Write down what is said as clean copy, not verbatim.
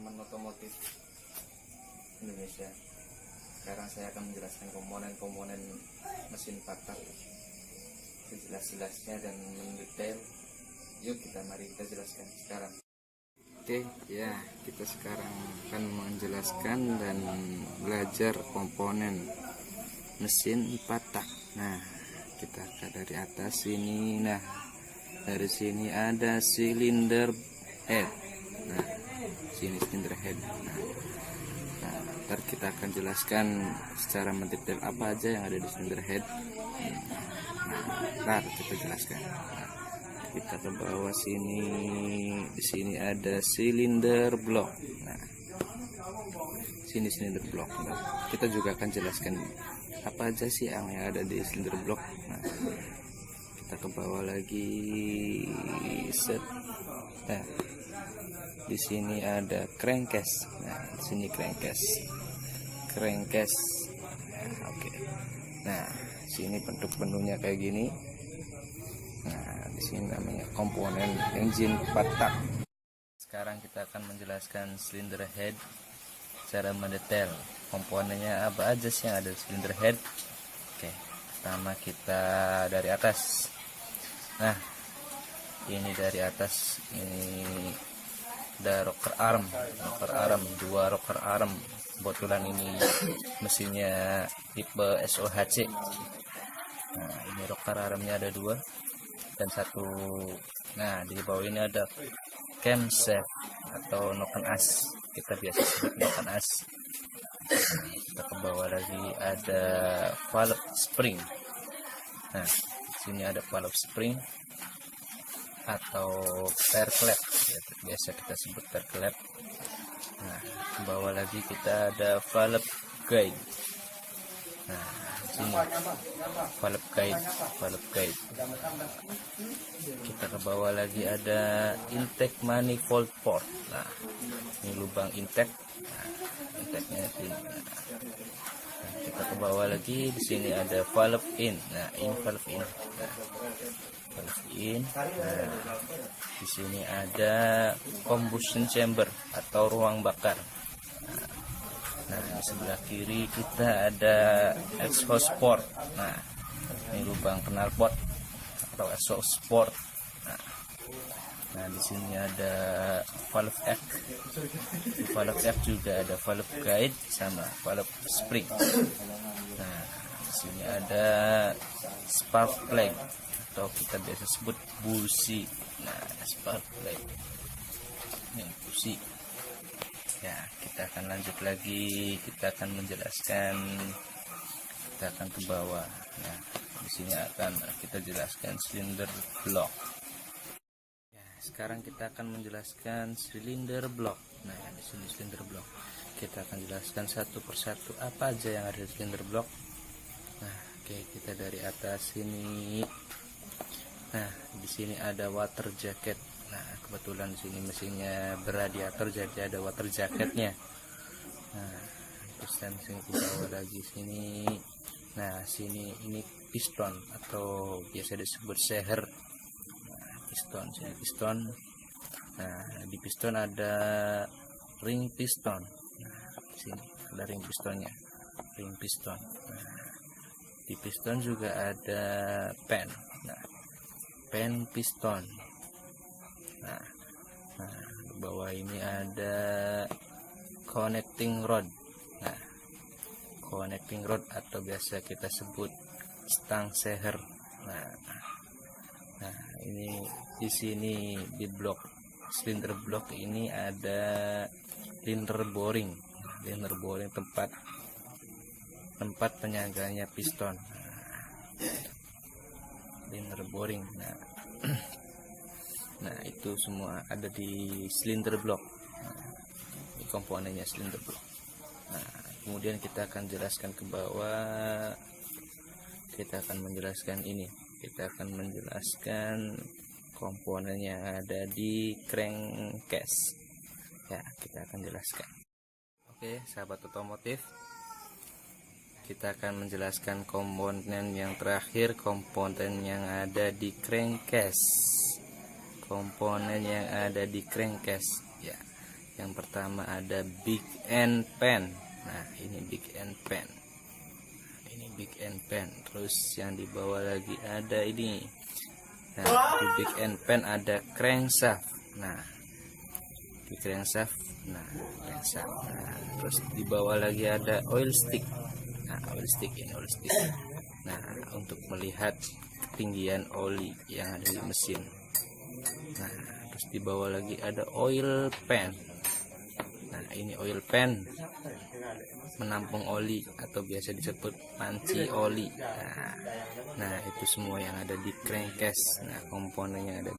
teman-teman otomotif Indonesia. Sekarang saya akan menjelaskan komponen-komponen mesin patah sejelas-jelasnya dan mendetail. Yuk mari kita jelaskan sekarang. Oke ya, kita sekarang akan menjelaskan dan belajar komponen mesin patah. Nah, kita lihat dari atas ini. Nah, dari sini ada silinder head. Nah, sini silinder head. Nah, ntar kita akan jelaskan secara mendetail apa aja yang ada di silinder head. Ntar kita jelaskan. Nah, kita ke bawah sini. Di sini ada silinder block. Nah, sini silinder block. Nah, kita juga akan jelaskan apa aja sih yang ada di silinder block. Nah, kita ke bawah lagi. Set. Nah, di sini ada crankcase. Nah, di sini crankcase. Nah, oke. Nah, sini bentuk penuhnya kayak gini. Nah, di sini namanya komponen engine patah. Sekarang kita akan menjelaskan silinder head secara mendetail. Komponennya apa aja sih yang ada di silinder head? Oke, pertama kita dari atas. Nah, ini dari atas ini ada rocker arm, dua rocker arm. Kebetulan ini mesinnya tipe SOHC. Nah, ini rocker armnya ada dua dan satu. Nah, di bawah ini ada camshaft atau noken as, kita biasa sebut noken as. Kita ke bawah lagi ada valve spring. Nah, sini ada valve spring atau tire clap, biasa kita sebut tire clap. Nah, ke bawah lagi kita ada valve guide. Nah, sini valve guide. Kita ke bawah lagi ada intake manifold port. Nah, ini lubang intake. Nah, intake-nya ini. Nah, kita ke bawah lagi, di sini ada valve in. Nah, ini valve in. Nah, valve in. Nah, di sini ada combustion chamber atau ruang bakar. Nah, di sebelah kiri kita ada exhaust port. Nah, ini lubang knalpot atau exhaust port. Nah, di sini ada valve X. Di valve X juga ada valve guide sama valve spring. Nah, di sini ada spark plug atau kita biasa sebut busi. Nah, spark plug. Ini busi. Ya, kita akan lanjut lagi. Kita akan menjelaskan. Kita akan ke bawah. Nah, di sini akan kita jelaskan silinder block. Ya, sekarang kita akan menjelaskan silinder block. Nah, di sini silinder block. Kita akan jelaskan satu persatu apa aja yang ada di silinder block. Nah, oke, kita dari atas sini. Nah, di sini ada water jacket. Nah, kebetulan di sini mesinnya beradiator jadi ada water jacketnya. Nah, terus sini ke bawah lagi sini. Nah, sini ini piston atau biasa disebut seher. Nah, piston, sini piston. Nah, di piston ada ring piston. Nah, di sini ada ring pistonnya. Ring piston. Nah, di piston juga ada pen. Nah, pen piston. Nah, di bawah ini ada connecting rod. Nah, connecting rod atau biasa kita sebut stang seher. Nah, ini di sini di blok silinder blok ini ada liner boring. Liner boring tempat penyangganya piston. Liner boring. Nah, itu semua ada di silinder block. Ini komponennya silinder block. Nah, kemudian kita akan jelaskan ke bawah. Kita akan menjelaskan ini. Kita akan menjelaskan komponen yang ada di crankcase. Ya, kita akan jelaskan. Oke, sahabat otomotif. Kita akan menjelaskan komponen yang terakhir, komponen yang ada di crankcase. Komponen yang ada di crankcase ya, Yang pertama ada big end pen. Nah, ini big end pen. Ini big end pen. Terus yang di bawah lagi ada ini. Nah, di big end pen ada crankshaft. Nah, di crankshaft. Nah, crankshaft. Nah, terus di bawah lagi ada oil stick. Nah, oil stick ini oil stick. Nah, untuk melihat ketinggian oli yang ada di mesin. Nah, terus di bawah lagi ada oil pan. Nah, ini oil pan menampung oli atau biasa disebut panci oli. Nah, itu semua yang ada di crankcase. Nah, komponen yang ada.